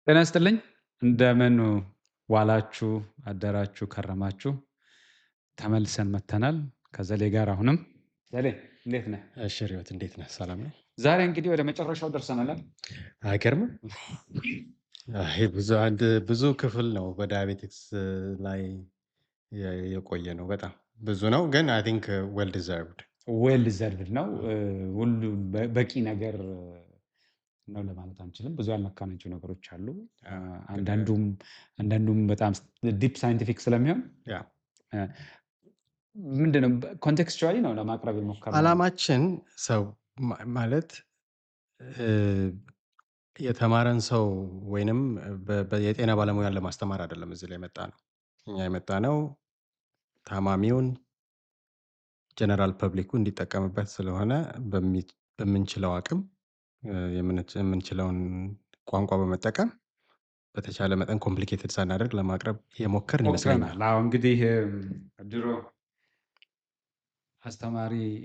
ጤና ይስጥልኝ። እንደምን ዋላችሁ፣ አደራችሁ፣ ከረማችሁ? ተመልሰን መጥተናል ከዘሌ ጋር አሁንም። ዘሌ እንዴት ነህ? እሺ ሪዮት እንዴት ነህ? ሰላም ነው? ዛሬ እንግዲህ ወደ መጨረሻው ደርሰናል። አይገርምም? ይሄ ብዙ ክፍል ነው በዳያቤቲክስ ላይ የቆየ ነው። በጣም ብዙ ነው፣ ግን አይ ቲንክ ዌል ዲዘርቭድ። ዌል ዲዘርቭድ ነው። ሁሉ በቂ ነገር ነው ለማለት አንችልም። ብዙ ያልነካናቸው ነገሮች አሉ። አንዳንዱም በጣም ዲፕ ሳይንቲፊክ ስለሚሆን ያ ምንድነው ኮንቴክስቹዋሊ ነው ለማቅረብ የሞከርነው። አላማችን ሰው ማለት የተማረን ሰው ወይንም የጤና ባለሙያን ለማስተማር አይደለም። እዚህ ላይ የመጣ ነው። እኛ የመጣ ነው ታማሚውን ጀነራል ፐብሊኩ እንዲጠቀምበት ስለሆነ በምንችለው አቅም የምንችለውን ቋንቋ በመጠቀም በተቻለ መጠን ኮምፕሊኬትድ ሳናደርግ ለማቅረብ የሞከርን ይመስለኛል። አዎ እንግዲህ ድሮ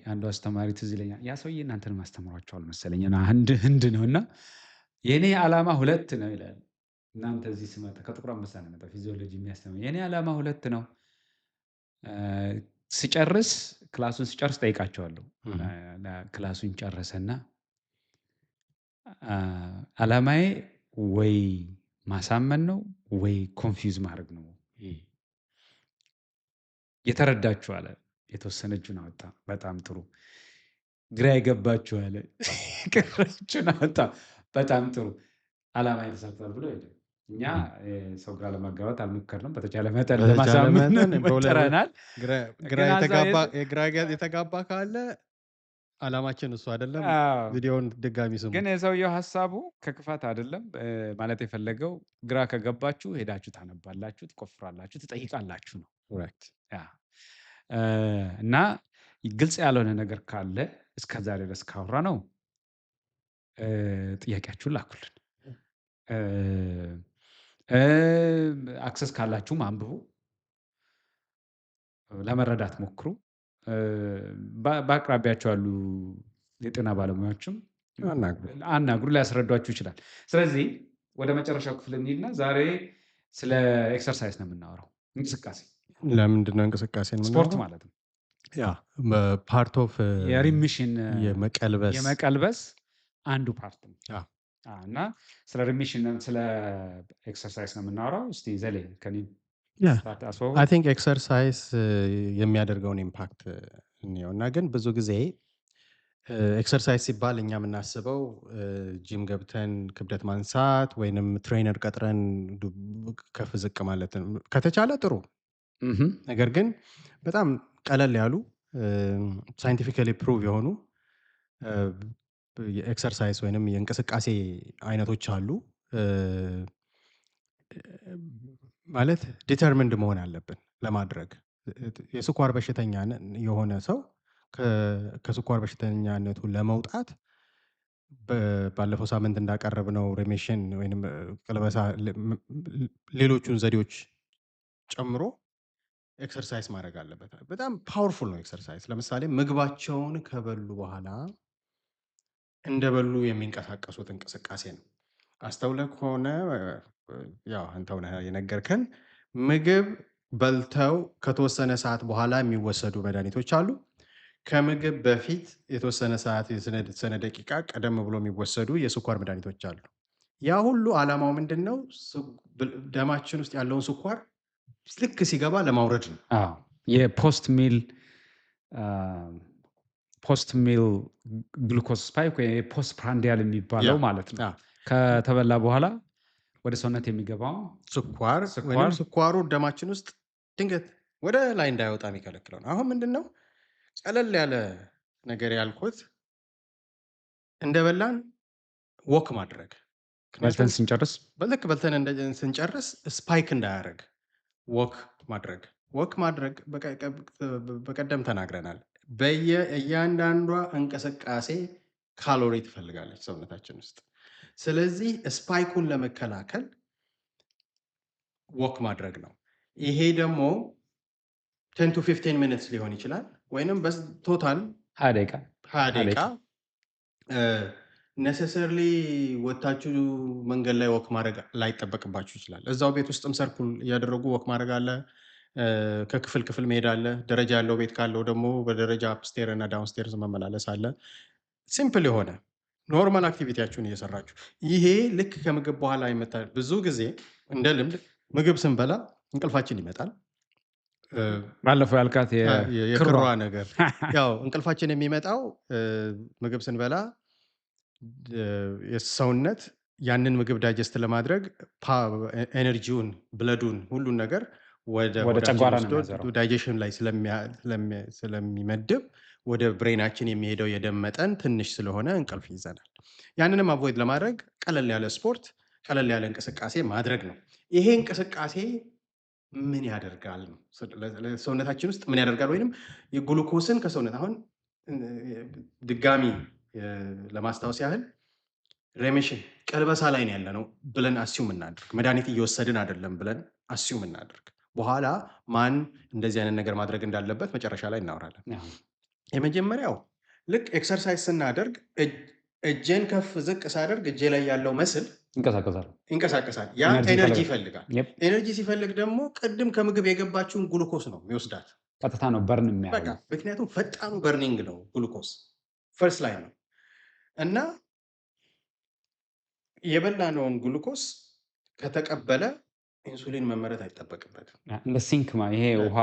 አንዱ አስተማሪ ትዝ ይለኛል። ያ ሰውዬ እናንተንም አስተምሯቸዋል መሰለኝ እና ህንድ ነው እና የእኔ ዓላማ 2 ነው ይላል። እናንተ እዚህ ስመጣ ከጥቁር አንበሳ ነው የመጣው ፊዚዮሎጂ የሚያስተምር። የእኔ ዓላማ 2 ነው። ክላሱን ስጨርስ ጠይቃቸዋለሁ። ክላሱን ጨረሰና ዓላማዬ ወይ ማሳመን ነው ወይ ኮንፊውዝ ማድረግ ነው። የተረዳችሁ አለ። የተወሰነ እጁን አወጣ። በጣም ጥሩ። ግራ የገባችሁ አለ። እጁን አወጣ። በጣም ጥሩ። ዓላማ ተሳክቷል ብሎ ሄደ። እኛ ሰው ግራ ለማጋባት አልሞከርንም። በተቻለ መጠን ለማሳመን ሞክረናል። ግራ የተጋባ ካለ ዓላማችን እሱ አይደለም። ቪዲዮውን ድጋሚ ስሙ። ግን የሰውየው ሀሳቡ ከክፋት አይደለም። ማለት የፈለገው ግራ ከገባችሁ ሄዳችሁ ታነባላችሁ፣ ትቆፍራላችሁ፣ ትጠይቃላችሁ ነው። እና ግልጽ ያልሆነ ነገር ካለ እስከዛሬ ድረስ ካወራ ነው ጥያቄያችሁን ላኩልን። አክሰስ ካላችሁም አንብቡ፣ ለመረዳት ሞክሩ። በአቅራቢያቸው ያሉ የጤና ባለሙያዎችም አናግሩ፣ ሊያስረዷችሁ ይችላል። ስለዚህ ወደ መጨረሻው ክፍል እንሂድና ዛሬ ስለ ኤክሰርሳይዝ ነው የምናወራው። እንቅስቃሴ ለምንድን ነው እንቅስቃሴ? ስፖርት ማለት ነው። ያ ፓርት ኦፍ የሪሚሽን የመቀልበስ አንዱ ፓርት ነው። እና ስለ ሪሚሽን ስለ ኤክሰርሳይዝ ነው የምናወራው። እስቲ ዘሌ ከኔ አይ ቲንክ ኤክሰርሳይዝ የሚያደርገውን ኢምፓክት እንየው እና ግን ብዙ ጊዜ ኤክሰርሳይዝ ሲባል እኛ የምናስበው ጂም ገብተን ክብደት ማንሳት ወይንም ትሬነር ቀጥረን ከፍ ዝቅ ማለት ነው። ከተቻለ ጥሩ። ነገር ግን በጣም ቀለል ያሉ ሳይንቲፊካሊ ፕሩቭ የሆኑ የኤክሰርሳይዝ ወይንም የእንቅስቃሴ አይነቶች አሉ። ማለት ዲተርሚንድ መሆን አለብን ለማድረግ። የስኳር በሽተኛ የሆነ ሰው ከስኳር በሽተኛነቱ ለመውጣት ባለፈው ሳምንት እንዳቀረብነው ሪሚሽን ወይም ቅልበሳ ሌሎቹን ዘዴዎች ጨምሮ ኤክሰርሳይዝ ማድረግ አለበት። በጣም ፓወርፉል ነው ኤክሰርሳይዝ። ለምሳሌ ምግባቸውን ከበሉ በኋላ እንደበሉ የሚንቀሳቀሱት እንቅስቃሴ ነው። አስተውለህ ከሆነ ያው አንተው ነህ የነገርከን፣ ምግብ በልተው ከተወሰነ ሰዓት በኋላ የሚወሰዱ መድኃኒቶች አሉ። ከምግብ በፊት የተወሰነ ሰዓት የተወሰነ ደቂቃ ቀደም ብሎ የሚወሰዱ የስኳር መድኃኒቶች አሉ። ያ ሁሉ ዓላማው ምንድን ነው? ደማችን ውስጥ ያለውን ስኳር ልክ ሲገባ ለማውረድ ነው። የፖስት ሚል ግሉኮስ ስፓይክ ወይ ፖስት ፕራንዲያል የሚባለው ማለት ነው። ከተበላ በኋላ ወደ ሰውነት የሚገባው ስኳሩ ደማችን ውስጥ ድንገት ወደ ላይ እንዳይወጣ የሚከለክለው ነው። አሁን ምንድን ነው ቀለል ያለ ነገር ያልኩት፣ እንደበላን ወክ ማድረግ በልተን ስንጨርስ ስፓይክ እንዳያደርግ ወክ ማድረግ በቀደም ተናግረናል። እያንዳንዷ እንቅስቃሴ ካሎሪ ትፈልጋለች ሰውነታችን ውስጥ። ስለዚህ ስፓይኩን ለመከላከል ወክ ማድረግ ነው። ይሄ ደግሞ 10 to 15 ሚኒትስ ሊሆን ይችላል፣ ወይንም በቶታል 20 ደቂቃ ነሰሰርሊ ወጥታችሁ መንገድ ላይ ወክ ማድረግ ላይጠበቅባችሁ ይችላል። እዛው ቤት ውስጥም ሰርኩል እያደረጉ ወክ ማድረግ አለ። ከክፍል ክፍል መሄድ አለ። ደረጃ ያለው ቤት ካለው ደግሞ በደረጃ አፕስቴር እና ዳውንስቴርስ መመላለስ አለ። ሲምፕል የሆነ ኖርማል አክቲቪቲያችሁን እየሰራችሁ ይሄ ልክ ከምግብ በኋላ ይመጣ። ብዙ ጊዜ እንደ ልምድ ምግብ ስንበላ እንቅልፋችን ይመጣል። ባለፈው ያልካት የክሯ ነገር ያው እንቅልፋችን የሚመጣው ምግብ ስንበላ የሰውነት ያንን ምግብ ዳይጀስት ለማድረግ ኤነርጂውን፣ ብለዱን፣ ሁሉን ነገር ወደ ወደ ሆዳችን ጨጓራ ነው ወስዶ የሚያዘራው። ዳይጀሽን ላይ ስለሚመድብ ወደ ብሬናችን የሚሄደው የደም መጠን ትንሽ ስለሆነ እንቅልፍ ይዘናል። ያንንም አቮይድ ለማድረግ ቀለል ያለ ስፖርት፣ ቀለል ያለ እንቅስቃሴ ማድረግ ነው። ይሄ እንቅስቃሴ ምን ያደርጋል ነው ሰውነታችን ውስጥ ምን ያደርጋል? ወይንም የግሉኮስን ከሰውነት አሁን ድጋሚ ለማስታወስ ያህል ሬሚሽን ቀልበሳ ላይ ነው ያለነው ብለን አስዩም እናድርግ። መድኃኒት እየወሰድን አይደለም ብለን አስዩም እናድርግ። በኋላ ማን እንደዚህ አይነት ነገር ማድረግ እንዳለበት መጨረሻ ላይ እናወራለን። የመጀመሪያው ልክ ኤክሰርሳይዝ ስናደርግ እጄን ከፍ ዝቅ ሳደርግ እጄ ላይ ያለው መስል ይንቀሳቀሳል። ያ ኤነርጂ ይፈልጋል። ኤነርጂ ሲፈልግ ደግሞ ቅድም ከምግብ የገባችውን ግሉኮስ ነው የሚወስዳት። ቀጥታ ነው በርን የሚያደርገው። ምክንያቱም ፈጣኑ በርኒንግ ነው ግሉኮስ ፈርስት ላይ ነው እና የበላነውን ግሉኮስ ከተቀበለ ኢንሱሊን መመረት አይጠበቅበትም። እንደ ሲንክ ይሄ ውሃ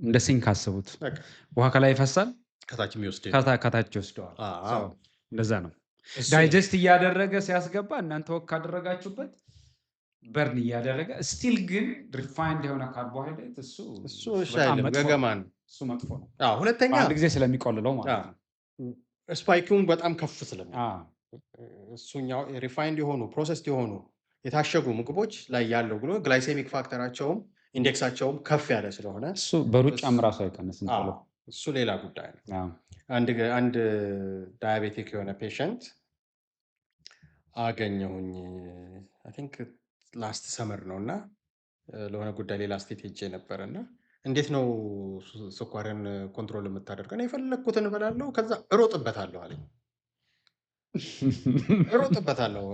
እንደ ሲንክ አስቡት። ውሃ ከላይ ይፈሳል፣ ከታች ከታች ይወስደዋል። እንደዛ ነው። ዳይጀስት እያደረገ ሲያስገባ እናንተ ወክ ካደረጋችሁበት በርን እያደረገ ስቲል ግን ሪፋይንድ የሆነ ካርቦሃይድሬት እሱ ገገማ ነው። እሱ መጥፎ ነው። ሁለተኛ አንድ ጊዜ ስለሚቆልለው ማለት ነው። ስፓይኪውን በጣም ከፍ ስለሚ እሱኛው ሪፋይንድ የሆኑ ፕሮሰስድ የሆኑ የታሸጉ ምግቦች ላይ ያለው ብሎ ግላይሴሚክ ፋክተራቸውም ኢንዴክሳቸውም ከፍ ያለ ስለሆነ እሱ በሩጫም ራሱ አይቀንስም። እሱ ሌላ ጉዳይ ነው። አንድ ዳያቤቲክ የሆነ ፔሸንት አገኘሁኝ አይ ቲንክ ላስት ሰመር ነው እና ለሆነ ጉዳይ ሌላ ስቴት ሄጄ ነበር እና እንዴት ነው ስኳርን ኮንትሮል የምታደርገው? የፈለግኩትን እበላለሁ ከዛ እሮጥበታለሁ አለኝ። እሮጥበታለሁ።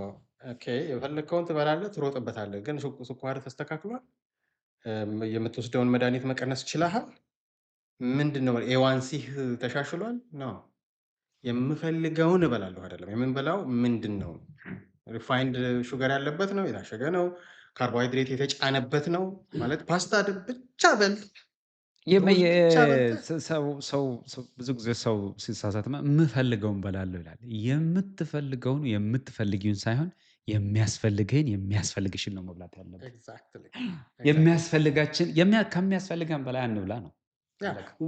ኦኬ የፈለግከውን ትበላለህ፣ ትሮጥበታለህ፣ ግን ስኳር ተስተካክሏል? የምትወስደውን መድኃኒት መቀነስ ችለሃል? ምንድን ነው ኤዋንሲህ ተሻሽሏል? ነው የምፈልገውን እበላለሁ አይደለም። የምንበላው ምንድን ነው? ሪፋይንድ ሹገር ያለበት ነው? የታሸገ ነው? ካርቦሃይድሬት የተጫነበት ነው? ማለት ፓስታ ብቻ በል ሰው ብዙ ጊዜ ሰው ሲሳሳት የምፈልገውን በላለሁ ይላል። የምትፈልጊውን ሳይሆን የሚያስፈልግህን የሚያስፈልግሽን ነው መብላት ያለብን። ከሚያስፈልገን በላይ አንብላ ነው።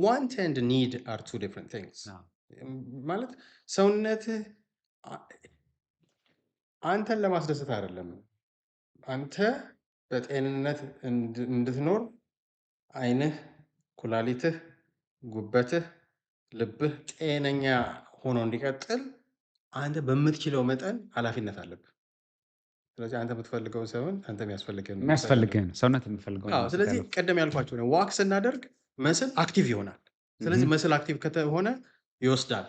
ዋንት ኤንድ ኒድ አር ቱ ዲፍረንት ቲንግስ። ማለት ሰውነትህ አንተን ለማስደሰት አይደለም። አንተ በጤንነት እንድትኖር አይንህ፣ ኩላሊትህ፣ ጉበትህ፣ ልብህ ጤነኛ ሆኖ እንዲቀጥል አንተ በምትችለው መጠን ኃላፊነት አለብህ። ስለዚህ አንተ የምትፈልገው ሳይሆን አንተ የሚያስፈልግህን ሰውነት የሚፈልገው። ስለዚህ ቀደም ያልኳቸው ነው። ዋክ ስናደርግ መስል አክቲቭ ይሆናል። ስለዚህ መስል አክቲቭ ከተሆነ ይወስዳል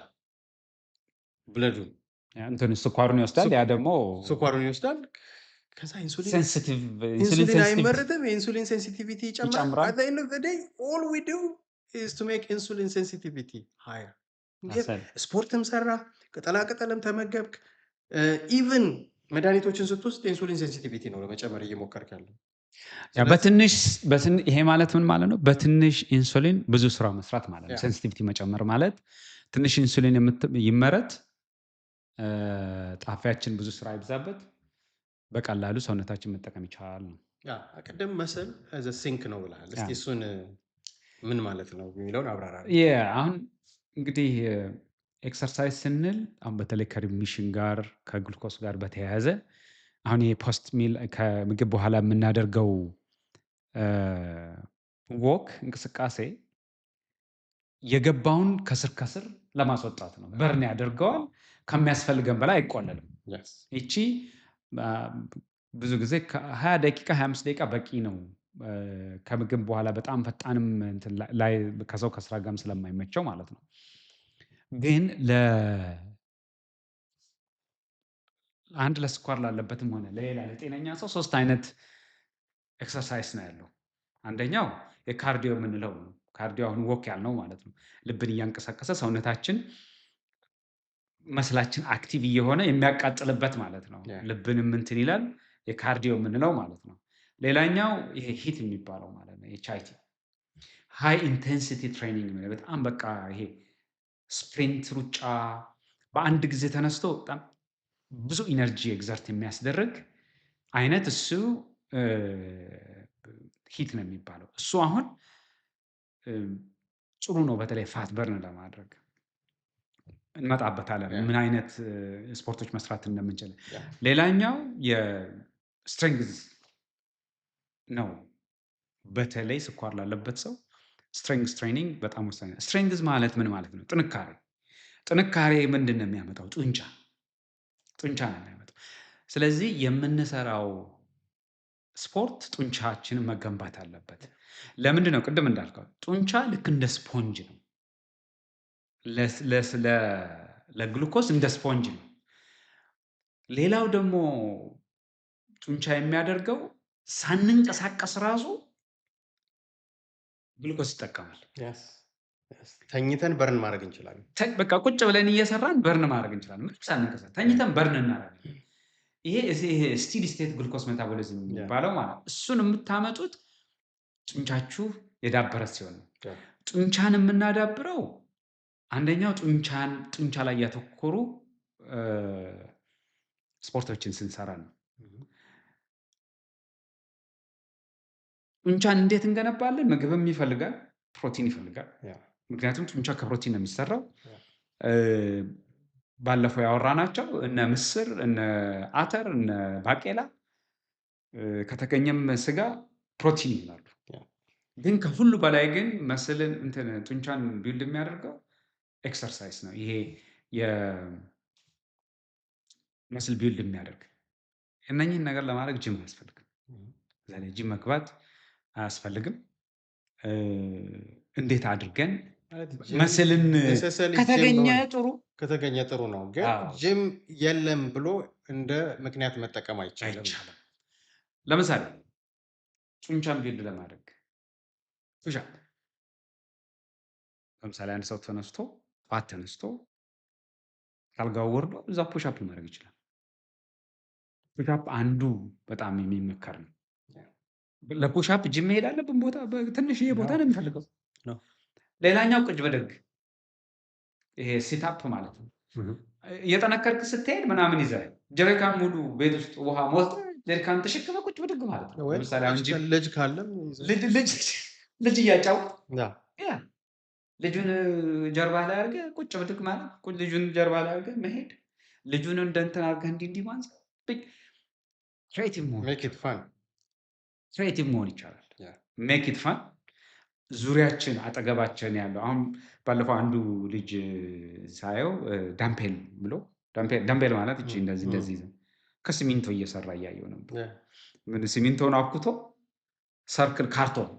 ብለዱን ስኳሩን ይወስዳል። ያ ደግሞ ስኳሩን ይወስዳል። ከዛ ኢንሱሊን አይመረትም። የኢንሱሊን ሴንሲቲቪቲ ይጨምራል። at the end of the day all we do is to make insulin sensitivity higher። ስፖርትም ሰራ፣ ቅጠላቅጠልም ተመገብክ፣ ኢቭን መድኃኒቶችን ስትወስድ የኢንሱሊን ሴንሲቲቪቲ ነው ለመጨመር እየሞከርክ ያለው። ይሄ ማለት ምን ማለት ነው? በትንሽ ኢንሱሊን ብዙ ስራ መስራት ማለት ነው። ሴንሲቲቪቲ መጨመር ማለት ትንሽ ኢንሱሊን ይመረት፣ ጣፊያችን ብዙ ስራ ይብዛበት፣ በቀላሉ ሰውነታችን መጠቀም ይቻላል ነው። ቅድም መስል ሲንክ ነው ብለሃል። እስኪ እሱን ምን ማለት ነው የሚለውን አብራራ። አሁን እንግዲህ ኤክሰርሳይዝ ስንል አሁን በተለይ ከሪሚሽን ጋር ከግሉኮስ ጋር በተያያዘ አሁን የፖስት ሚል ከምግብ በኋላ የምናደርገው ወክ እንቅስቃሴ የገባውን ከስር ከስር ለማስወጣት ነው። በርን ያደርገዋል። ከሚያስፈልገን በላይ አይቆለልም። ይቺ ብዙ ጊዜ ከ20 ደቂቃ 25 ደቂቃ በቂ ነው። ከምግብ በኋላ በጣም ፈጣንም ላይ ከሰው ከስራ ጋርም ስለማይመቸው ማለት ነው። ግን አንድ ለስኳር ላለበትም ሆነ ለሌላ ለጤነኛ ሰው 3 አይነት ኤክሰርሳይዝ ነው ያለው። አንደኛው የካርዲዮ የምንለው ነው። ካርዲዮ አሁን ወክ ያልነው ማለት ነው። ልብን እያንቀሳቀሰ ሰውነታችን መስላችን አክቲቭ እየሆነ የሚያቃጥልበት ማለት ነው። ያ ልብንም እንትን ይላል የካርዲዮ የምንለው ማለት ነው። ሌላኛው ይሄ ሂት የሚባለው ማለት ነው የቻይቲ ሃይ ኢንቴንሲቲ ትሬኒንግ ነው። በጣም በቃ ይሄ ስፕሪንት ሩጫ በአንድ ጊዜ ተነስቶ በጣም ብዙ ኢነርጂ ኤግዘርት የሚያስደርግ አይነት እሱ ሂት ነው የሚባለው። እሱ አሁን ጥሩ ነው፣ በተለይ ፋት በርን ለማድረግ እንመጣበታለን፣ ያ ምን አይነት ስፖርቶች መስራት እንደምንችል። ያ ሌላኛው የስትሬንግዝ ነው። በተለይ ስኳር ላለበት ሰው ስትሬንግዝ ትሬኒንግ በጣም ወሳኝ ነው። ስትሬንግዝ ማለት ምን ማለት ነው? ጥንካሬ። ጥንካሬ ምንድን ነው የሚያመጣው? ጡንቻ ነው የሚያመጣው። ስለዚህ የምንሰራው ስፖርት ጡንቻችንን መገንባት አለበት። ለምንድን ነው? ቅድም እንዳልከው ጡንቻ ልክ እንደ ስፖንጅ ነው። ለግሉኮስ እንደ ስፖንጅ ነው። ሌላው ደግሞ ጡንቻ የሚያደርገው ሳንንቀሳቀስ ራሱ ግሉኮስ ይጠቀማል። ተኝተን በርን ማድረግ እንችላለን። በቃ ቁጭ ብለን እየሰራን በርን ማድረግ እንችላለን። ምንም ሳንንቀሳቀስ ተኝተን በርን እናደርጋለን። ይሄ ስቲዲ ስቴት ግሉኮስ ሜታቦሊዝም የሚባለው ማለት እሱን የምታመጡት ጡንቻችሁ የዳበረ ሲሆን ነው። ጡንቻን የምናዳብረው አንደኛው ጡንቻ ላይ ያተኮሩ ስፖርቶችን ስንሰራ ነው። ጡንቻን እንዴት እንገነባለን? ምግብም ይፈልጋል፣ ፕሮቲን ይፈልጋል። ምክንያቱም ጡንቻ ከፕሮቲን ነው የሚሰራው። ባለፈው ያወራናቸው እነ ምስር፣ እነ አተር፣ እነ ባቄላ ከተገኘም ስጋ ፕሮቲን ይሆናሉ። ግን ከሁሉ በላይ ግን መስልን ጡንቻን ቢልድ የሚያደርገው ኤክሰርሳይዝ ነው። ይሄ የመስል ቢልድ የሚያደርግ እነኚህን ነገር ለማድረግ ጅም አያስፈልግም። ዛሬ ጂም መግባት አያስፈልግም። እንዴት አድርገን መስልን ከተገኘ ጥሩ ነው። ግን ጂም የለም ብሎ እንደ ምክንያት መጠቀም አይቻልም። ለምሳሌ ጡንቻን ቢልድ ለማድረግ ፑሻፕ፣ ለምሳሌ አንድ ሰው ተነስቶ ካልጋው ወርዶ እዛ ፑሻፕ ማድረግ ይችላል። ፑሻፕ አንዱ በጣም የሚመከር ነው። ለፑሻፕ ጂም መሄድ አለብን። ትንሽዬ ቦታ ነው የሚፈልገው። ሌላኛው ቁጭ ብድግ፣ ይሄ ሲታፕ ማለት ነው። እየጠነከርክ ስትሄድ ምናምን ይዘህ ጀሪካን ሙሉ ቤት ውስጥ ውሃ ሞልተህ ጀሪካን ተሸክመህ ቁጭ ብድግ ማለት ነው። ለምሳሌ አሁን ልጅ ካለም ልጅ እያጫወት ልጁን ጀርባ ላይ አድርገህ ቁጭ ብድግ ማለት፣ ልጁን ጀርባ ላይ አድርገህ መሄድ፣ ልጁን እንደ እንትን አድርገህ እንዲህ ማንሳት፣ ክሬቲቭ መሆን ይቻላል። ሜክ ኢት ፋን። ዙሪያችን አጠገባችን ያለው አሁን ባለፈው አንዱ ልጅ ሳየው ዳምፔል ብሎ ዳምፔል ማለት እቺ እንደዚህ ከሲሚንቶ እየሰራ እያየው ነበር። ምን ሲሚንቶን አብኩቶ ሰርክል ካርቶን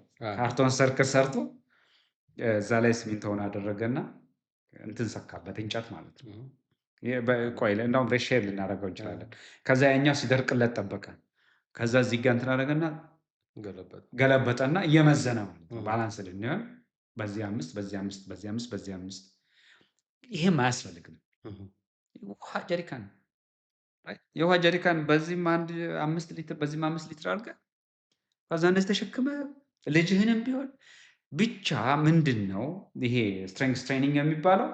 ሰርክል ሰርቶ እዛ ላይ ሲሚንቶን አደረገና እንትን ሰካበት፣ እንጨት ማለት ነው። ቆይ እንደውም ሼር ልናደርገው እንችላለን። ከዛ ያኛው ሲደርቅለት ጠበቀ። ከዛ እዚህ ጋር እንትን አደረገና ገለበጠና እየመዘነ ባላንስ እንዲሆን በዚህ 5 በዚህ 5 በዚህ 5 በዚህ 5። ይሄም አያስፈልግም። የውሃ ጀሪካን በዚህም 5 ሊትር በዚህም 5 ሊትር አድርገህ ከዛ እንደዚህ ተሸክመህ ልጅህንም ቢሆን ብቻ ምንድን ነው ይሄ ስትሬንግዝ ትሬኒንግ የሚባለው?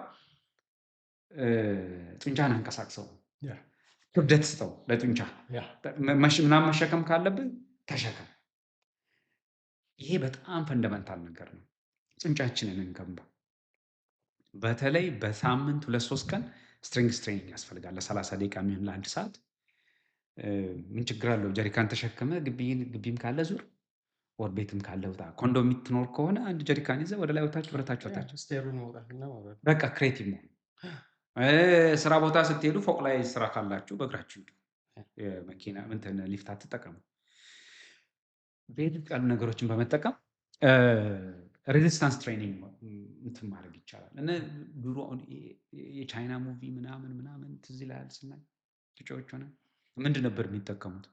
ጡንቻን አንቀሳቅሰው፣ ክብደት ስጠው ለጡንቻ። ምናምን መሸከም ካለብህ ተሸከም። ይሄ በጣም ፈንደመንታል ነገር ነው። ጡንቻችንን እንገንባ። በተለይ በሳምንት 2-3 ቀን ስትሬንግዝ ትሬኒንግ ያስፈልጋል። ለ30 ደቂቃ የሚሆን ለ1 ሰዓት። ምን ችግር አለው? ጀሪካን ተሸክመ ግቢም ካለ ዙር፣ ወር ቤትም ካለ ውጣ። ኮንዶም የምትኖር ከሆነ አንድ ጀሪካን ይዘህ ወደ ላይ ወታች ወረታች። በቃ ክሬቲቭ መሆን። ስራ ቦታ ስትሄዱ ፎቅ ላይ ስራ ካላችሁ በእግራችሁ ሂዱ። የመኪና ሊፍት አትጠቀሙ። ቤት ያሉ ነገሮችን በመጠቀም ሬዚስታንስ ትሬኒንግ እንትን ማድረግ ይቻላል። ድሮ የቻይና ሙቪ ምናምን ትዝ ይልሃል ስናይ ጩጬዎች ሆነን ምንድን ነበር የሚጠቀሙት?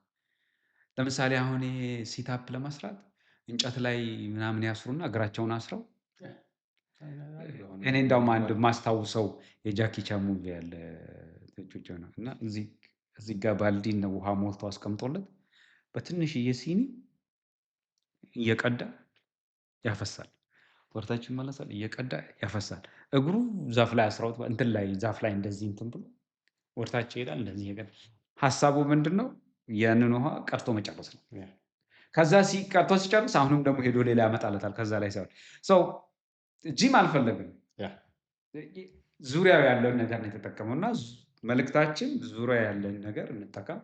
ለምሳሌ አሁን ይሄ ሲታፕ ለመስራት እንጨት ላይ ምናምን ያስሩና እግራቸውን አስረው እኔ እንዳውም አንድ ማስታውሰው የጃኪ ቻን ሙቪ ያለ ጩጬ ነው እና እዚህ ጋር ባልዲን ውሃ ሞልቶ አስቀምጦለት በትንሽዬ ሲኒ እየቀዳ ያፈሳል። ወርታች ይመለሳል፣ እየቀዳ ያፈሳል። እግሩ ዛፍ ላይ አስረውት እንትን ላይ ዛፍ ላይ እንደዚህ እንትን ብሎ ወርታች ይሄዳል። እንደዚህ እየቀዳ ሀሳቡ ምንድን ነው? ያንን ውሃ ቀድቶ መጨረስ ነው። ከዛ ቀድቶ ሲጨርስ አሁንም ደግሞ ሄዶ ሌላ ያመጣለታል። ከዛ ላይ ሳይሆን ሰው ጂም አልፈለግም። ዙሪያው ያለውን ነገር ነው የተጠቀመው እና መልእክታችን ዙሪያ ያለን ነገር እንጠቀም።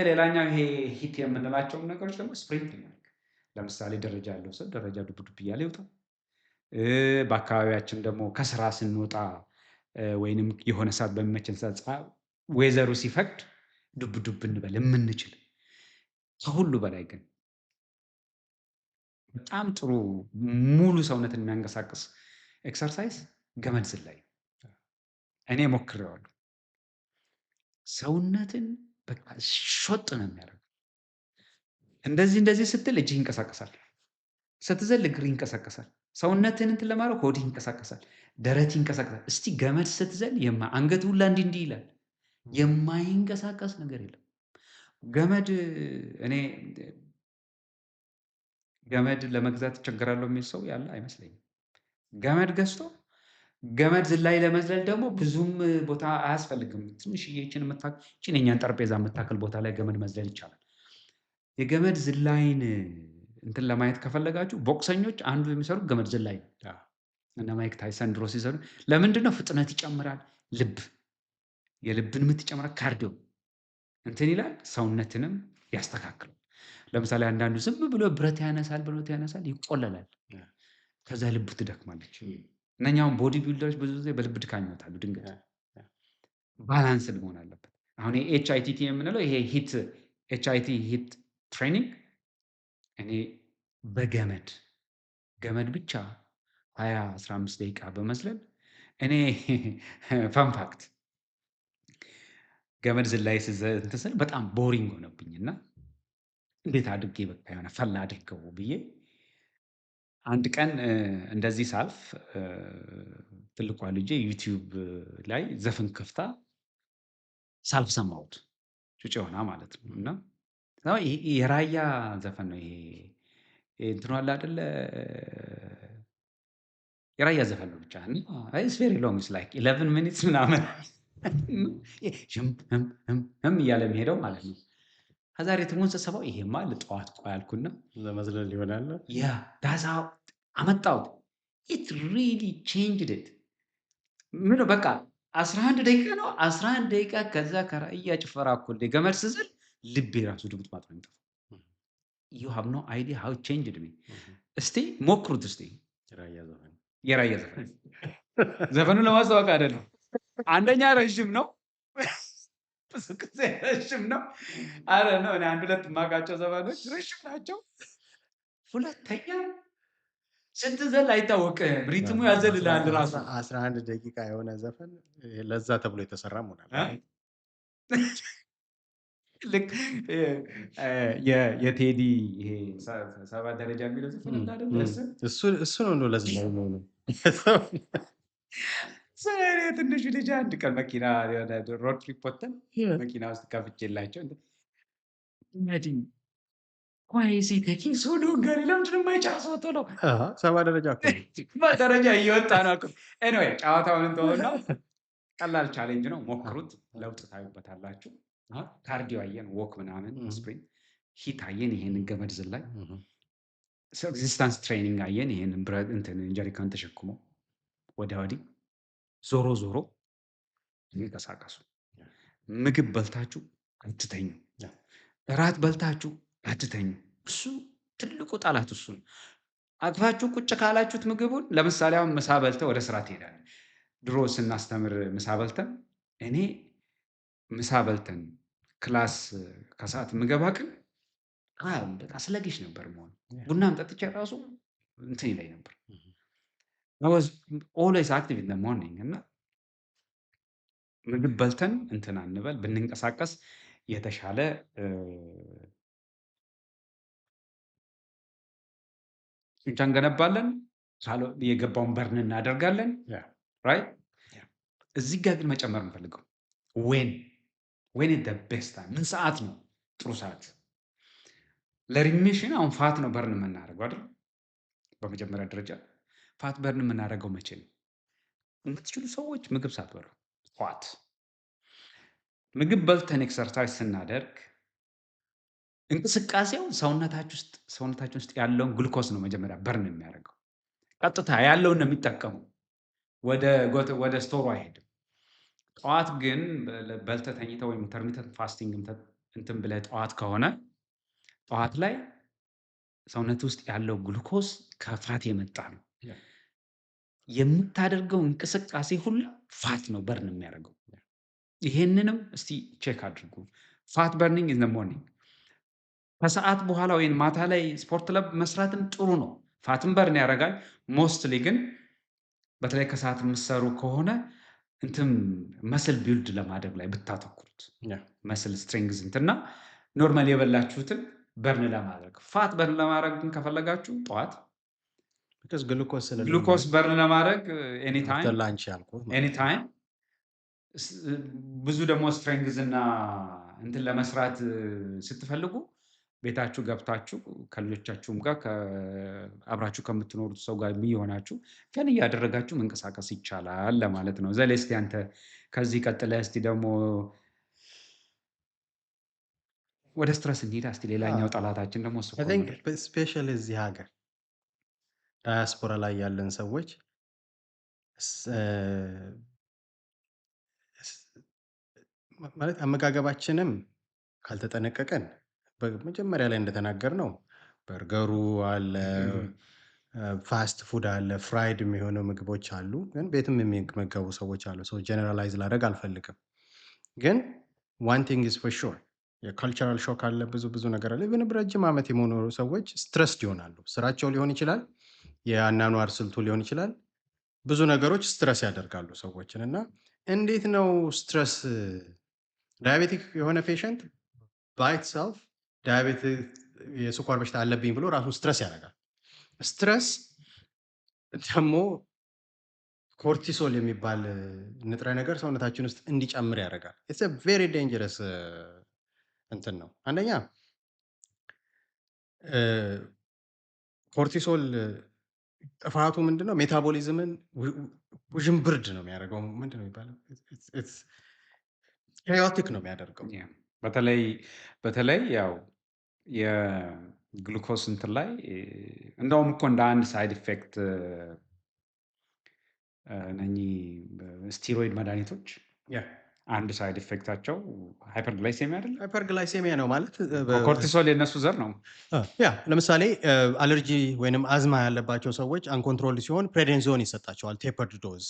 ሌላኛው ይሄ ሂት የምንላቸውን ነገሮች ደግሞ ስፕሪንት እናድርግ። ለምሳሌ ደረጃ ያለው ሰው ደረጃ ዱብ ዱብ እያለ ይውጣ። በአካባቢያችን ደግሞ ከስራ ስንወጣ ወይንም የሆነ ሰዓት በሚመችን ሰዓት ወይዘሩ ሲፈቅድ ዱብ ዱብ እንበል የምንችል። ከሁሉ በላይ ግን በጣም ጥሩ ሙሉ ሰውነትን የሚያንቀሳቅስ ኤክሰርሳይዝ ገመድ ዝላይ። እኔ ሞክሬዋለሁ። ሰውነትን በቃ ሾጥ ነው የሚያደርገው። እንደዚህ ስትል እጅህ ይንቀሳቀሳል፣ ስትዘል እግር ይንቀሳቀሳል፣ ሰውነትን እንትን ለማድረግ ሆድህ ይንቀሳቀሳል፣ ደረት ይንቀሳቀሳል። እስቲ ገመድ ስትዘል አንገት ሁላ እንዲህ ይላል። የማይንቀሳቀስ ነገር የለም። እኔ ገመድ ለመግዛት እቸገራለሁ የሚል ሰው ያለ አይመስለኝም። ገመድ ገዝቶ ገመድ ዝላይ ለመዝለል ደግሞ ብዙም ቦታ አያስፈልግም። ትንሽዬ ይችን የእኛን ጠረጴዛ የምታክል ቦታ ላይ ገመድ መዝለል ይቻላል። የገመድ ዝላይን እንትን ለማየት ከፈለጋችሁ ቦክሰኞች አንዱ የሚሰሩት ገመድ ዝላይ ነው። እነ ማይክ ታይሰን ድሮ ሲሰሩ ለምንድን ነው? ፍጥነት ይጨምራል፣ የልብን ምት ይጨምራል፣ ካርዲዮ እንትን ይላል፣ ሰውነትንም ያስተካክላል። ለምሳሌ አንዳንዱ ዝም ብሎ ብረት ያነሳል፣ ይቆለላል፣ ከዛ ልቡ ትደክማለች። እነኛውን ቦዲ ቢልደሮች ብዙ ጊዜ በልብ ድካም ይመጣሉ። ድንገት ባላንስድ መሆን አለበት። አሁን HIIT የምንለው ይሄ HIIT ሂት ትሬኒንግ እኔ በገመድ ብቻ 20-15 ደቂቃ በመዝለል እኔ ፋንፋክት ገመድ ዝላይ እንትን ስል በጣም ቦሪንግ ሆነብኝ እና እንዴት አድርጌ በቃ የሆነ ፈላ አድርገው ብዬ አንድ ቀን እንደዚህ ሳልፍ ትልቋ ልጄ ዩቲዩብ ላይ ዘፈን ከፍታ ሳልፍ ሰማሁት። ጩጬ ሆና ማለት ነው እና የራያ ዘፈን ነው ይሄ እንትኑ አለ አይደለ? የራያ ዘፈን ነው ብቻ ኢትስ ቬሪ ሎንግ ኢትስ ላይክ 11 ሚኒትስ ምናምን እያለ የሚሄደው ማለት ነው። ከዛ ሪትሙን ስሰማው ይሄማ ልጠዋት ቆይ አልኩና ለመዝለል ይሆናል ዳዛ አመጣሁት። ኢት ሪሊ ቼንጅድ ኢት። ምነው በቃ 11 ደቂቃ ነው 11 ደቂቃ። ከዛ ከራያ ጭፈራ እኮ ገመድ ስዝል ልቤ ራሱ ድምጥማጥ ነው የሚጠፋው። ዩ ሃቭ ኖ አይዲያ ሃው ቼንጅድ ሚ። እስቲ ሞክሩት እስቲ። የራያ ዘፈን ዘፈኑን ለማስታወቅ አይደለም። አንደኛ ረዥም ነው፣ ብዙ ጊዜ ረዥም ነው። አረ ነው እኔ አንድ ሁለት የማውቃቸው ዘፈኖች ረዥም ናቸው። ሁለተኛ ስትዘል አይታወቅም፣ ሪትሙ ያዘልልሃል ራሱ። 11 ደቂቃ የሆነ ዘፈን ለዛ ተብሎ የተሰራ መሆናል። ልክ የቴዲ ይሄ 7 ደረጃ የሚለው ዘፈን አለ አይደል? እሱ ነው ለዚህ ነው እኔ ትንሹ ልጅ አንድ ቀን መኪና ሮድ ትሪፕ ወተን መኪና ውስጥ ከፍቼላቸው ጋሪ ለምንድን ነው የማይጨርሰው ቶሎ? 7 ደረጃ ደረጃ እየወጣ ነው። ኤኒዌይ ጨዋታውን እንተውና ቀላል ቻሌንጅ ነው፣ ሞክሩት፣ ለውጥ ታዩበታላችሁ። ካርዲዮ አየን፣ ወክ ምናምን፣ ስፕሪንት ሂት አየን፣ ይሄንን ገመድ ዝላይ፣ ኤግዚስታንስ ትሬኒንግ አየን፣ ይሄንን ብረት እንትን ጀሪካን ተሸክሞ ወዲያ ወዲህ ዞሮ ዞሮ ይንቀሳቀሱ። ምግብ በልታችሁ አትተኙ። እራት በልታችሁ አትተኙ። እሱ ትልቁ ጠላት እሱ ነው። አቅፋችሁ ቁጭ ካላችሁት ምግቡን፣ ለምሳሌ አሁን ምሳ በልተህ ወደ ስራ ትሄዳለህ። ድሮ ስናስተምር ምሳ በልተን እኔ ምሳ በልተን ክላስ ከሰዓት ምገባ ቀን በቃ ስለግሽ ነበር መሆን። ቡናም ጠጥቼ ራሱ እንትን ይለኝ ነበር። I was always active in the morning እና ምግብ በልተን እንትን አንበል፣ ብንንቀሳቀስ የተሻለ ጡንቻ እንገነባለን። የገባውን በርን እናደርጋለን። ራይት። እዚህ ጋር ግን መጨመር የምፈልገው ዌን ቤስት ታይም፣ ምን ሰዓት ነው ጥሩ ሰዓት? ለሪሚሽን አሁን ፋት ነው በርን የምናደርገው አይደል? በመጀመሪያ ደረጃ ፋት በርን የምናደርገው መቼ ነው? የምትችሉ ሰዎች ምግብ ሳትበሉ ጠዋት ምግብ በልተን ኤክሰርሳይዝ ስናደርግ እንቅስቃሴው ሰውነታችን ውስጥ ያለውን ግሉኮስ ነው መጀመሪያ በርን የሚያደርገው። ቀጥታ ያለውን ነው የሚጠቀመው፣ ወደ ስቶሩ አይሄድም። ጠዋት ግን በልተህ ተኝተህ ወይም ኢንተርሚተንት ፋስቲንግ እንትን ብለህ ጠዋት ከሆነ ጠዋት ላይ ሰውነት ውስጥ ያለው ግሉኮስ ከፋት የመጣ ነው። የምታደርገው እንቅስቃሴ ሁሉ ፋት ነው በርን የሚያደርገው። ይሄንንም እስቲ ቼክ አድርጉ። ፋት በርኒንግ ኢን ዘ ሞርኒንግ፣ ከሰዓት በኋላ ወይም ማታ ላይ ስፖርት ለብ መስራትም ጥሩ ነው፣ ፋትን በርን ያደርጋል። ሞስትሊ ግን በተለይ ከሰዓት የምትሰሩ ከሆነ እንትን መስል ቢልድ ለማድረግ ላይ ብታተኩሩት፣ መስል ስትሬንግዝ እንትና ኖርማል የበላችሁትን በርን ለማድረግ። ፋት በርን ለማድረግ ግን ከፈለጋችሁ ጠዋት ግሉኮስ በርን ለማድረግ ኤኒታይም ብዙ ደግሞ ስትሬንግዝ እና እንትን ለመስራት ስትፈልጉ ቤታችሁ ገብታችሁ ከልጆቻችሁም ጋር አብራችሁ ከምትኖሩት ሰው ጋር የሚሆናችሁ ፈን እያደረጋችሁ መንቀሳቀስ ይቻላል ለማለት ነው። ዘሌ እስቲ አንተ ከዚህ ቀጥለህ እስቲ ደግሞ ወደ ስትረስ እንሂድ። እስቲ ሌላኛው ጠላታችን ደግሞ ስፔሻሊ እዚህ ሀገር ዳያስፖራ ላይ ያለን ሰዎች ማለት አመጋገባችንም ካልተጠነቀቀን በመጀመሪያ ላይ እንደተናገር ነው በርገሩ አለ፣ ፋስት ፉድ አለ፣ ፍራይድ የሚሆኑ ምግቦች አሉ። ግን ቤትም የሚመገቡ ሰዎች አሉ። ሰው ጀነራላይዝ ላደርግ አልፈልግም። ግን ዋን ቲንግ ኢዝ ፎር ሹር የካልቸራል ሾክ አለ፣ ብዙ ነገር አለ። ግን ረጅም ዓመት የሆኑ ሰዎች ስትረስድ ይሆናሉ። ስራቸው ሊሆን ይችላል፣ የአኗኗር ስልቱ ሊሆን ይችላል። ብዙ ነገሮች ስትረስ ያደርጋሉ ሰዎችን። እና እንዴት ነው ስትረስ ዳያቤቲክ የሆነ ፔሸንት ባይ ኢትሰልፍ ዳያቤቲክ የስኳር በሽታ አለብኝ ብሎ ራሱን ስትረስ ያደርጋል። ስትረስ ደግሞ ኮርቲሶል የሚባል ንጥረ ነገር ሰውነታችን ውስጥ እንዲጨምር ያደርጋል። ኢትስ አ ቬሪ ዴንጀረስ እንትን ነው። አንደኛ ኮርቲሶል ጥፋቱ ምንድነው? ሜታቦሊዝምን ውዥንብርድ ነው የሚያደርገው። ምንድን ነው የሚባለው? ቻዮቲክ ነው የሚያደርገው። በተለይ ያው የግሉኮስ እንትን ላይ እንደውም እኮ እንደ አንድ ሳይድ ኢፌክት እነኚህ ስቲሮይድ መድኃኒቶች አንድ ሳይድ ኢፌክታቸው ሃይፐርግላይሴሚያ አይደለ? ሃይፐርግላይሴሚያ ነው ማለት ኮርቲሶል የነሱ ዘር ነው። ለምሳሌ አለርጂ ወይንም አዝማ ያለባቸው ሰዎች አንኮንትሮል ሲሆን ፕሬዴንዞን ይሰጣቸዋል። ቴፐርድ ዶዝ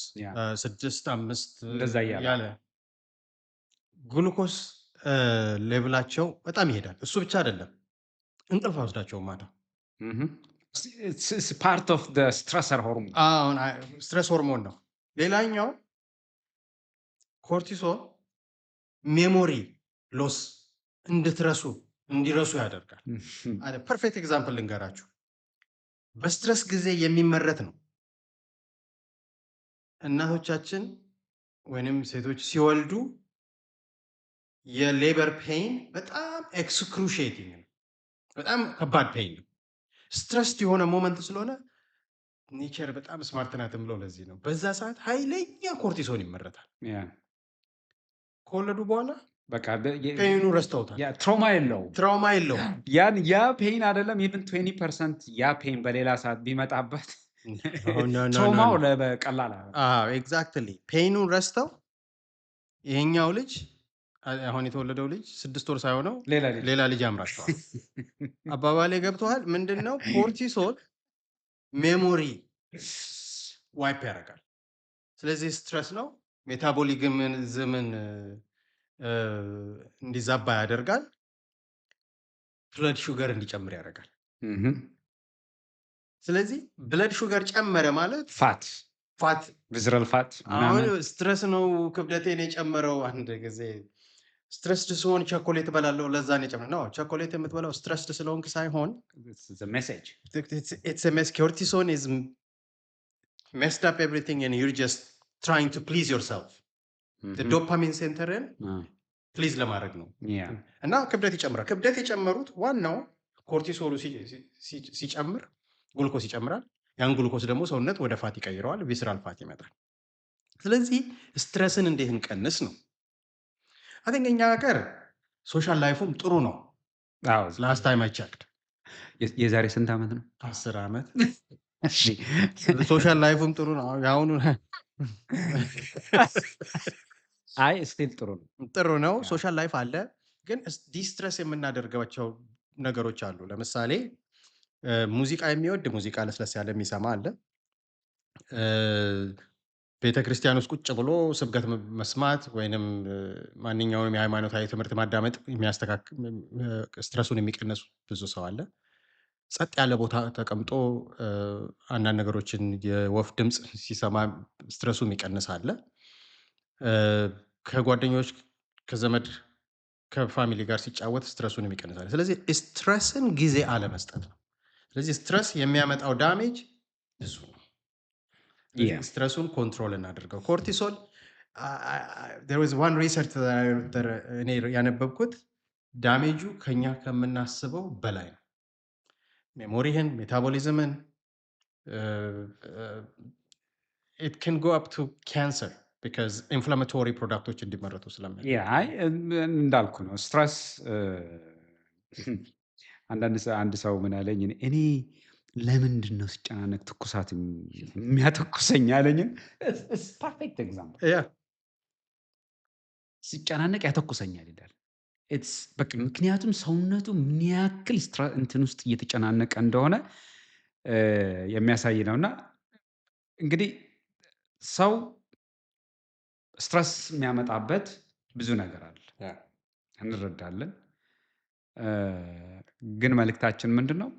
6-5 እንደዛ እያለ ግሉኮስ ሌቭላቸው በጣም ይሄዳል። እሱ ብቻ አይደለም፣ እንቅልፍ አይወስዳቸውም ማታ። ፓርት ኦፍ ስትረሰር ሆርሞን ስትረስ ሆርሞን ነው። ሌላኛው ኮርቲሶል ሜሞሪ ሎስ እንዲረሱ ያደርጋል። ፐርፌክት ኤግዛምፕል ልንገራችሁ። በስትረስ ጊዜ የሚመረት ነው። እናቶቻችን ወይንም ሴቶች ሲወልዱ የሌበር ፔይን በጣም ኤክስክሩሺየቲንግ ነው። በጣም ከባድ ፔይን ነው። ስትረስድ የሆነ ሞመንት ስለሆነ ኔቸር በጣም ስማርት ናት ብለው ለዚህ ነው በዛ ሰዓት ኃይለኛ ኮርቲሶን ይመረታል። ከወለዱ በኋላ በቃ ፔይኑ ረስተውታል። ትራውማ የለውም። ያ ፔይን አይደለም ኢቭን 20% ያ ፔይን በሌላ ሰዓት ቢመጣበት ትራውማው ለበቀላል ኤግዛክትሊ ፔይኑን ረስተው ይሄኛው ልጅ አሁን የተወለደው ልጅ 6 ወር ሳይሆነው ሌላ ልጅ ያምራቸዋል። አባባሌ ገብተዋል። ምንድነው ኮርቲሶል ሜሞሪ ዋይፕ ያደርጋል። ስለዚህ ስትረስ ነው። ሜታቦሊዝምን እንዲዛባ ያደርጋል። ብለድ ሹገር እንዲጨምር ያደርጋል። ስለዚህ ብለድ ሹገር ጨመረ ማለት ፋት ቪዝራል ፋት አሁን ምናምን ስትረስ ነው ክብደቴን የጨመረው። አንድ ጊዜ ስትረስድ ስሆን ቸኮሌት እበላለሁ፣ ለዛ ነው የጨመረው። ኖ ቸኮሌት የምትበላው ስትረስድ ስለሆንክ ሳይሆን ሜሴጅ it's a mess. Cortisone is messed up everything and you're just trying to please yourself. The dopamine centerን ፕሊዝ ለማድረግ ነው እና ክብደት ይጨምራል። ክብደት የጨመሩት ዋናው ኮርቲሶሉ ሲጨምር ግሉኮስ ይጨምራል። ያን ግሉኮስ ደግሞ ሰውነት ወደ ፋት ይቀይረዋል። ቪስራል ፋት ይመጣል። ስለዚህ ስትረስን እንዴት እንቀንስ ነው። አይ ቲንክ እኛ ሀገር ሶሻል ላይፉም ጥሩ ነው። ላስት ታይም አይ ቼክድ የዛሬ ስንት ዓመት ነው? 10 ዓመት ሶሻል ላይፉም ጥሩ ነው። ያሁኑ አይ ስቲል ጥሩ ነው። ሶሻል ላይፍ አለ፣ ግን ዲስትረስ የምናደርጋቸው ነገሮች አሉ። ለምሳሌ ሙዚቃ የሚወድ ሙዚቃ ለስለስ ያለ የሚሰማ አለ። ቤተክርስቲያን ውስጥ ቁጭ ብሎ ስብከት መስማት ወይንም ማንኛውም የሃይማኖታዊ ትምህርት ማዳመጥ ስትረሱን የሚቀንሱ ብዙ ሰው አለ። ጸጥ ያለ ቦታ ተቀምጦ አንዳንድ ነገሮችን የወፍ ድምፅ ሲሰማ ስትረሱ የሚቀንስ አለ። ከጓደኞች ከዘመድ ከፋሚሊ ጋር ሲጫወት ስትረሱን የሚቀንሳል። ስለዚህ ስትረስን ጊዜ አለመስጠት ነው። ስለዚህ ስትረስ የሚያመጣው ዳሜጅ ብዙ ነው። ስትረሱን ኮንትሮል እናድርገው። ኮርቲሶል there was one research እኔ ያነበብኩት ዳሜጁ ከኛ ከምናስበው በላይ ነው። ሜሞሪህን፣ ሜታቦሊዝምን it can go up to cancer because inflammatory ፕሮዳክቶች እንዲመረቱ አይ እንዳልኩ ነው። ስትረስ አንድ ሰው ምን አለኝ፣ እኔ ለምንድን ነው ሲጨናነቅ ትኩሳት የሚያተኩሰኝ አለኝን። ፐርፌክት ኤግዛምፕል። ሲጨናነቅ ያተኩሰኛል ይላል። በቃ ምክንያቱም ሰውነቱ ምን ያክል እንትን ውስጥ እየተጨናነቀ እንደሆነ የሚያሳይ ነው። እና እንግዲህ ሰው ስትረስ የሚያመጣበት ብዙ ነገር አለ እንረዳለን። ግን መልእክታችን ምንድን ነው?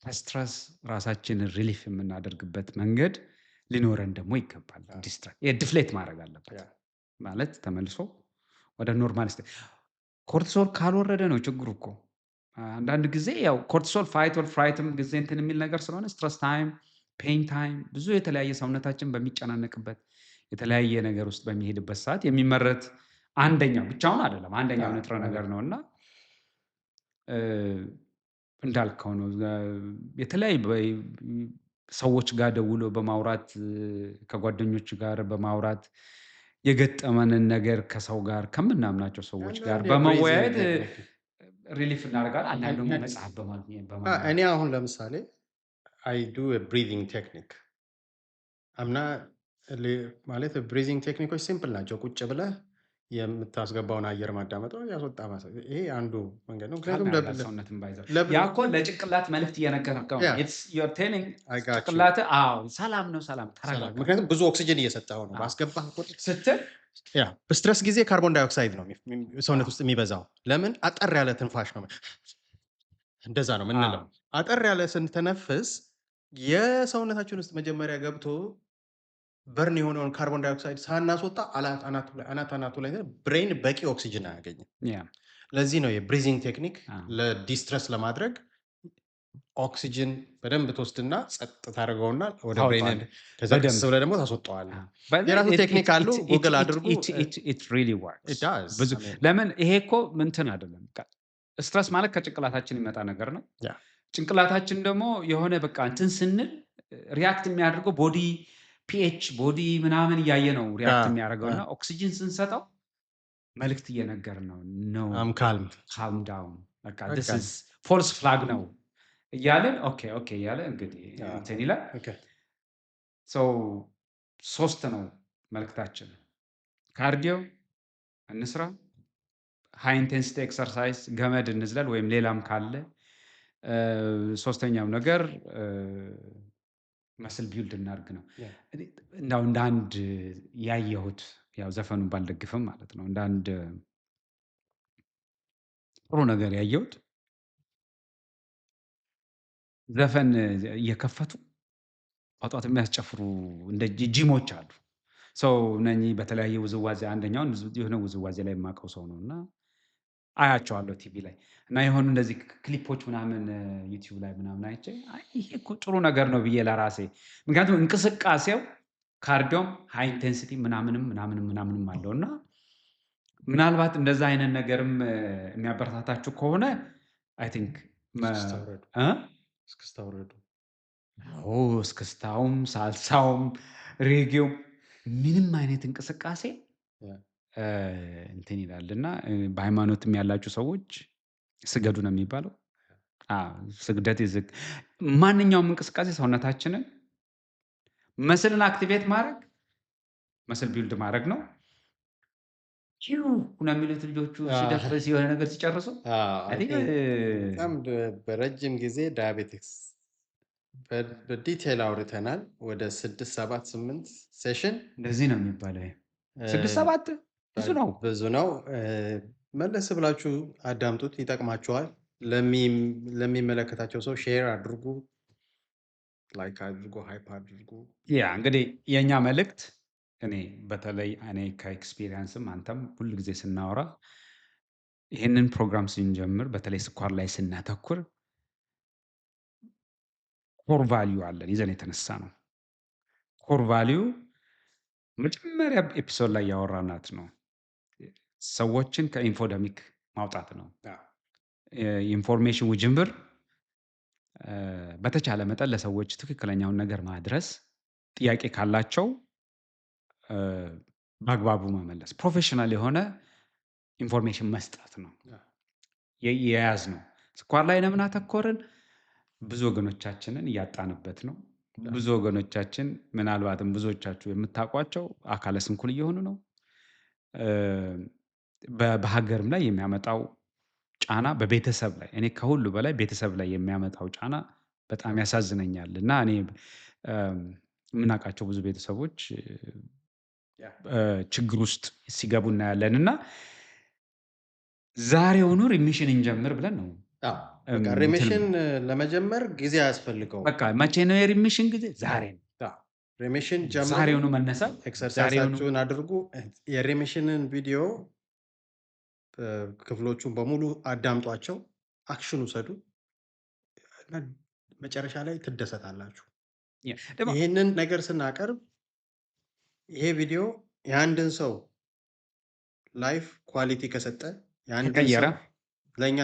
ከስትረስ ራሳችንን ሪሊፍ የምናደርግበት መንገድ ሊኖረን ደግሞ ይገባል። ዲፍሌት ማድረግ አለበት ማለት ተመልሶ ወደ ኖርማል ኮርቲሶል ካልወረደ ነው ችግሩ እኮ። አንዳንድ ጊዜ ያው ኮርቲሶል ፋይት ኦር ፍራይትም ጊዜ እንትን የሚል ነገር ስለሆነ ስትረስ ታይም፣ ፔን ታይም ብዙ የተለያየ ሰውነታችን በሚጨናነቅበት የተለያየ ነገር ውስጥ በሚሄድበት ሰዓት የሚመረት አንደኛው ብቻውን አይደለም፣ አንደኛው ንጥረ ነገር ነው። እና እንዳልከው ነው የተለያዩ ሰዎች ጋር ደውሎ በማውራት ከጓደኞች ጋር በማውራት የገጠመንን ነገር ከሰው ጋር ከምናምናቸው ሰዎች ጋር በመወያየት ሪሊፍ እናደርጋለን። አንዳንድ ደግሞ መጽሐፍ በማግኘት እኔ አሁን ለምሳሌ አይ ዱ ብሪዚንግ ቴክኒክ አምና ማለት ብሪዚንግ ቴክኒኮች ሲምፕል ናቸው። ቁጭ ብለህ የምታስገባውን አየር ማዳመጠው ያስወጣ ይሄ አንዱ መንገድ ነው። ምክንያቱም ሰውነትን ባይዘው ያ እኮ ለጭንቅላት መልእክት እየነገርከው ጭንቅላት ሰላም ነው፣ ሰላም ተረጋጋ። ምክንያቱም ብዙ ኦክሲጅን እየሰጠው ነው ባስገባህ ቁጥር ስትል። በስትረስ ጊዜ ካርቦን ዳይኦክሳይድ ነው ሰውነት ውስጥ የሚበዛው። ለምን? አጠር ያለ ትንፋሽ ነው። እንደዛ ነው ምንለው። አጠር ያለ ስንተነፍስ የሰውነታችን ውስጥ መጀመሪያ ገብቶ በርን የሆነውን ካርቦን ዳይኦክሳይድ ሳናስወጣ አናቱ ላይ ብሬን በቂ ኦክሲጅን አያገኝም። ለዚህ ነው የብሪዚንግ ቴክኒክ ለዲስትረስ ለማድረግ ኦክሲጅን በደንብ ትወስድና ጸጥ ታደርገውና ወደ ብሬን ከዘስ ብለህ ደግሞ ታስወጣዋለህ። የራሱ ቴክኒክ አሉ። ጉግል አድርጉ። ለምን ይሄ እኮ ምንትን አይደለም። ስትረስ ማለት ከጭንቅላታችን የሚመጣ ነገር ነው። ጭንቅላታችን ደግሞ የሆነ በቃ እንትን ስንል ሪያክት የሚያደርገው ቦዲ ፒኤች ቦዲ ምናምን እያየ ነው ሪያክት የሚያደርገው። እና ኦክሲጅን ስንሰጠው መልእክት እየነገር ነው ካልም ዳውን ፎልስ ፍላግ ነው እያለን ኦኬ እያለ እንግዲህ እንትን ይላል። ሶስት ነው መልእክታችን። ካርዲዮ እንስራ፣ ሃይ ኢንቴንሲቲ ኤክሰርሳይዝ ገመድ እንዝለል ወይም ሌላም ካለ፣ ሶስተኛው ነገር መስል ቢልድ እናድርግ ነው። እንዳው እንደ አንድ ያየሁት ያው ዘፈኑን ባልደግፍም ማለት ነው እንደ አንድ ጥሩ ነገር ያየሁት ዘፈን እየከፈቱ ጧት የሚያስጨፍሩ እንደ ጂሞች አሉ። ሰው እነኚህ በተለያየ ውዝዋዜ አንደኛውን የሆነ ውዝዋዜ ላይ የማውቀው ሰው ነው እና አያቸዋለሁ ቲቪ ላይ እና የሆኑ እንደዚህ ክሊፖች ምናምን ዩቲዩብ ላይ ምናምን አይቼ አይ ይሄ እኮ ጥሩ ነገር ነው ብዬ ለራሴ ምክንያቱም እንቅስቃሴው ካርዲዮም ሃይ ኢንቴንሲቲ ምናምንም አለው እና ምናልባት እንደዛ አይነት ነገርም የሚያበረታታችሁ ከሆነ አይ ቲንክ እስክስታ ውረዱ፣ እስክስታ ውረዱ። እስክስታውም ሳልሳውም ሬጌውም ምንም አይነት እንቅስቃሴ ያ እንትን ይላል እና በሃይማኖትም ያላችሁ ሰዎች ስገዱ ነው የሚባለው። ስግደት ይዝግ ማንኛውም እንቅስቃሴ ሰውነታችንን መስልን አክቲቬት ማድረግ መስል ቢልድ ማድረግ ነው። ሂው ነው የሚሉት ልጆቹ ሲደርስ የሆነ ነገር ሲጨርሱ አይ ቲንክ በጣም በረጅም ጊዜ ዳያቤቲክስ በዲቴል አውርተናል። ወደ 6 7 8 ሴሽን እንደዚህ ነው የሚባለው። 6 7 ብዙ ነው። ብዙ ነው። መለስ ብላችሁ አዳምጡት፣ ይጠቅማችኋል። ለሚመለከታቸው ሰው ሼር አድርጉ፣ ላይክ አድርጉ፣ ሃይፕ አድርጉ። ያ እንግዲህ የእኛ መልእክት እኔ በተለይ እኔ ከኤክስፒሪየንስም አንተም ሁል ጊዜ ስናወራ ይህንን ፕሮግራም ስንጀምር በተለይ ስኳር ላይ ስናተኩር ኮር ቫሊዩ አለን ይዘን የተነሳ ነው። ኮር ቫሊዩ መጀመሪያ ኤፒሶድ ላይ ያወራናት ነው። ሰዎችን ከኢንፎደሚክ ማውጣት ነው። የኢንፎርሜሽን ውጅንብር በተቻለ መጠን ለሰዎች ትክክለኛውን ነገር ማድረስ፣ ጥያቄ ካላቸው በአግባቡ መመለስ፣ ፕሮፌሽናል የሆነ ኢንፎርሜሽን መስጠት ነው የያዝ ነው። ስኳር ላይ ለምን አተኮርን? ብዙ ወገኖቻችንን እያጣንበት ነው። ብዙ ወገኖቻችን ምናልባትም ብዙዎቻችሁ የምታውቋቸው አካለ ስንኩል እየሆኑ ነው። በሀገርም ላይ የሚያመጣው ጫና በቤተሰብ ላይ እኔ ከሁሉ በላይ ቤተሰብ ላይ የሚያመጣው ጫና በጣም ያሳዝነኛል እና እኔ የምናውቃቸው ብዙ ቤተሰቦች ችግር ውስጥ ሲገቡ እናያለን እና ዛሬውኑ ሪሚሽን እንጀምር ብለን ነው። ሪሚሽን ለመጀመር ጊዜ አያስፈልገውም። በቃ መቼ ነው የሪሚሽን ጊዜ? ዛሬ ነው። ሪሚሽን ጀምሩ። ዛሬውኑ መነሳት፣ ኤክሰርሳይዛችሁን አድርጉ። የሪሚሽንን ቪዲዮ ክፍሎቹን በሙሉ አዳምጧቸው፣ አክሽን ውሰዱ። መጨረሻ ላይ ትደሰታላችሁ። ይህንን ነገር ስናቀርብ ይሄ ቪዲዮ የአንድን ሰው ላይፍ ኳሊቲ ከሰጠ ከቀየረ ለእኛ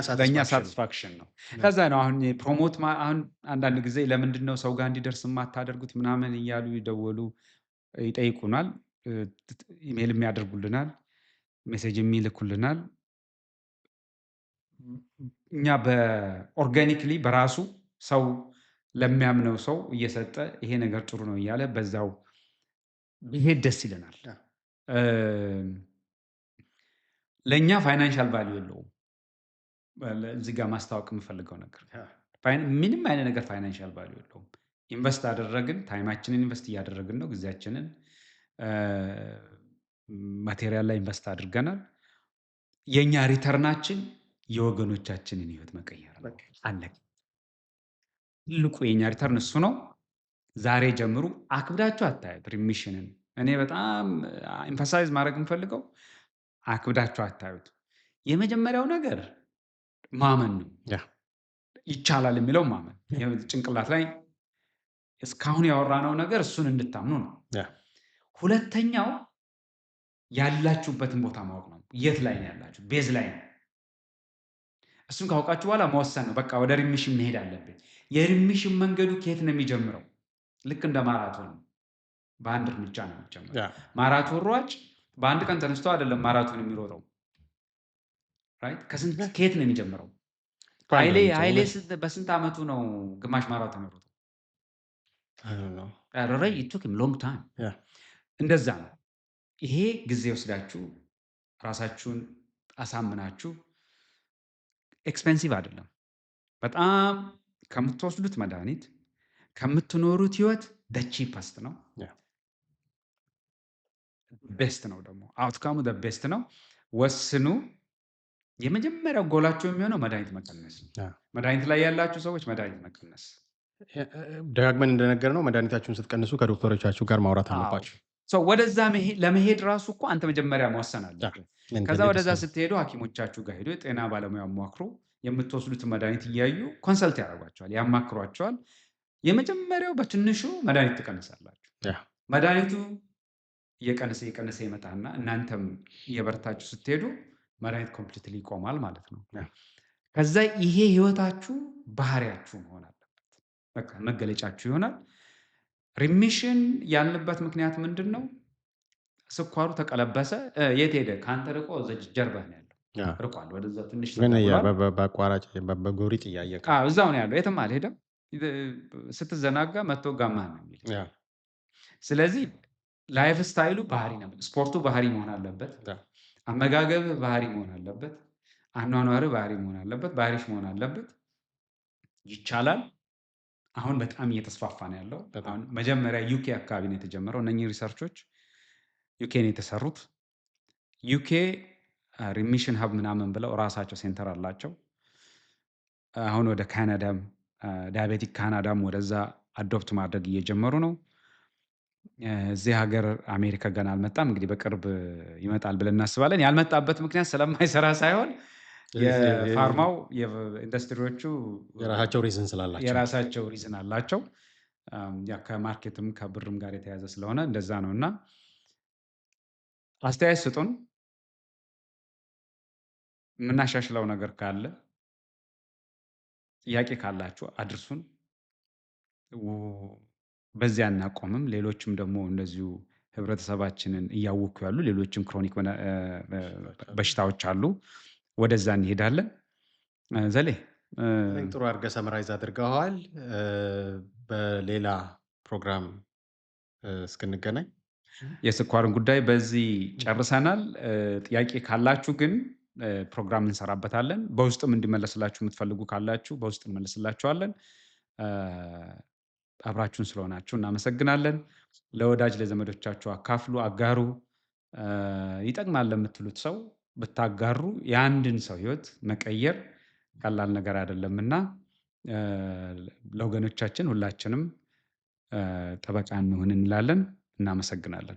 ሳቲስፋክሽን ነው። ከዛ ነው አሁን ፕሮሞት አሁን አንዳንድ ጊዜ ለምንድን ነው ሰው ጋር እንዲደርስ የማታደርጉት ምናምን እያሉ ይደወሉ ይጠይቁናል። ኢሜይል የሚያደርጉልናል፣ ሜሴጅ የሚልኩልናል። እኛ በኦርጋኒክሊ በራሱ ሰው ለሚያምነው ሰው እየሰጠ ይሄ ነገር ጥሩ ነው እያለ በዛው ቢሄድ ደስ ይለናል። ለእኛ ፋይናንሻል ቫልዩ የለውም። እዚህ ጋር ማስታወቅ የምፈልገው ነገር ምንም አይነት ነገር ፋይናንሻል ቫልዩ የለውም። ኢንቨስት አደረግን፣ ታይማችንን ኢንቨስት እያደረግን ነው፣ ጊዜያችንን ማቴሪያል ላይ ኢንቨስት አድርገናል። የእኛ ሪተርናችን የወገኖቻችንን ህይወት መቀየር ነው። አለቅ ትልቁ የእኛ ሪተርን እሱ ነው። ዛሬ ጀምሩ። አክብዳችሁ አታዩት ሪሚሽንን። እኔ በጣም ኤምፋሳይዝ ማድረግ የምፈልገው አክብዳችሁ አታዩት። የመጀመሪያው ነገር ማመን ነው። ይቻላል የሚለው ማመን፣ ጭንቅላት ላይ እስካሁን ያወራነው ነገር እሱን እንድታምኑ ነው። ሁለተኛው ያላችሁበትን ቦታ ማወቅ ነው። የት ላይ ነው ያላችሁ? ቤዝ ላይ ነው። እሱን ካወቃችሁ በኋላ መወሰን ነው። በቃ ወደ ሪሚሽን መሄድ አለብን። የሪሚሽን መንገዱ ከየት ነው የሚጀምረው? ልክ እንደ ማራቶን በአንድ እርምጃ ነው የሚጀምረው። ማራቶን ሯጭ በአንድ ቀን ተነስቶ አይደለም ማራቶን የሚሮጠው። ከየት ነው የሚጀምረው? ኃይሌ በስንት ዓመቱ ነው ግማሽ ማራቶን የሮጠው? ሎንግ ታይም። እንደዛ ነው። ይሄ ጊዜ ወስዳችሁ ራሳችሁን አሳምናችሁ፣ ኤክስፔንሲቭ አይደለም። በጣም ከምትወስዱት መድኃኒት ከምትኖሩት ህይወት ቺፐስት ነው፣ ቤስት ነው። ደግሞ አውትካሙ ቤስት ነው። ወስኑ። የመጀመሪያው ጎላችሁ የሚሆነው መድኃኒት መቀነስ ነው። መድኃኒት ላይ ያላችሁ ሰዎች መድኃኒት መቀነስ ደጋግመን እንደነገርነው መድኃኒታችሁን ስትቀንሱ ከዶክተሮቻችሁ ጋር ማውራት አዎ። አለባችሁ። ወደዛ ለመሄድ ራሱ እኮ አንተ መጀመሪያ መወሰን ያ አለብህ። ከዛ ሜንታሊ ወደዛ ዲስቴብል ስትሄዱ ሐኪሞቻችሁ ጋር ሄዱ የጤና ባለሙያ አማክሩ። የምትወስዱትን መድኃኒት እያዩ ኮንሰልት ያደርጓቸዋል፣ ያማክሯቸዋል። የመጀመሪያው በትንሹ መድኃኒት ትቀንሳላችሁ። ያ መድኃኒቱ እየቀነሰ ይመጣና እናንተም እየበረታችሁ ስትሄዱ መድኃኒት ኮምፕሊትሊ ይቆማል ማለት ነው። ያ ከዛ ይሄ ህይወታችሁ ባህሪያችሁ መሆን አለበት። በቃ መገለጫችሁ ይሆናል። ሪሚሽን ያልንበት ምክንያት ምንድን ነው? ስኳሩ ተቀለበሰ፣ የት ሄደ? ከአንተ ርቆ እዛች ጀርባህ ነው ያለው። ያ ርቋል፣ ወደዛ ትንሽ ግን ጠጋ ብሏል። በአቋራጭ በጎሪጥ እያየህ አዎ፣ እዛው ነው ያለው፣ የትም አልሄደም። ስትዘናጋ መጥቶ ጋማህ ነው የሚል። ያ ስለዚህ ላይፍ ስታይሉ ባህሪ ነው። ስፖርቱ ባህሪ መሆን አለበት። ያ አመጋገብህ ባህሪ መሆን አለበት። አኗኗርህ ባህሪ መሆን አለበት። ባህሪሽ መሆን አለበት። ይቻላል። አሁን በጣም እየተስፋፋ ነው ያለው። በጣም አሁን መጀመሪያ ዩኬ አካባቢ ነው የተጀመረው። እነኚህ ሪሰርቾች ዩኬ ነው የተሰሩት። ዩኬ ሪሚሽን ሀብ ምናምን ብለው ራሳቸው ሴንተር አላቸው። አሁን ወደ ካናዳም ዳያቤቲክ ካናዳም ወደዛ አዶፕት ማድረግ እየጀመሩ ነው። እዚህ ሀገር አሜሪካ ገና አልመጣም። እንግዲህ በቅርብ ይመጣል ብለን እናስባለን። ያልመጣበት ምክንያት ስለማይሰራ ሳይሆን የፋርማው ኢንዱስትሪዎቹ የራሳቸው ሪዝን ስላላቸው የራሳቸው ሪዝን አላቸው። ያ ከማርኬትም ከብርም ጋር የተያዘ ስለሆነ እንደዛ ነው እና አስተያየት ስጡን። የምናሻሽለው ነገር ካለ ጥያቄ ካላችሁ አድርሱን። በዚያ እናቆምም። ሌሎችም ደግሞ እንደዚሁ ህብረተሰባችንን እያወኩ ያሉ ሌሎችም ክሮኒክ በሽታዎች አሉ። ወደዛ እንሄዳለን። ዘሌ ጥሩ አድርገህ ሰመራይዝ አድርገዋል። በሌላ ፕሮግራም እስክንገናኝ የስኳርን ጉዳይ በዚህ ጨርሰናል። ጥያቄ ካላችሁ ግን ፕሮግራም እንሰራበታለን። በውስጥም እንዲመለስላችሁ የምትፈልጉ ካላችሁ በውስጥ እንመልስላችኋለን። አብራችሁን ስለሆናችሁ እናመሰግናለን። ለወዳጅ ለዘመዶቻችሁ አካፍሉ፣ አጋሩ። ይጠቅማል ለምትሉት ሰው ብታጋሩ የአንድን ሰው ህይወት መቀየር ቀላል ነገር አይደለምና ለወገኖቻችን ሁላችንም ጠበቃ እንሁን እንላለን። እናመሰግናለን።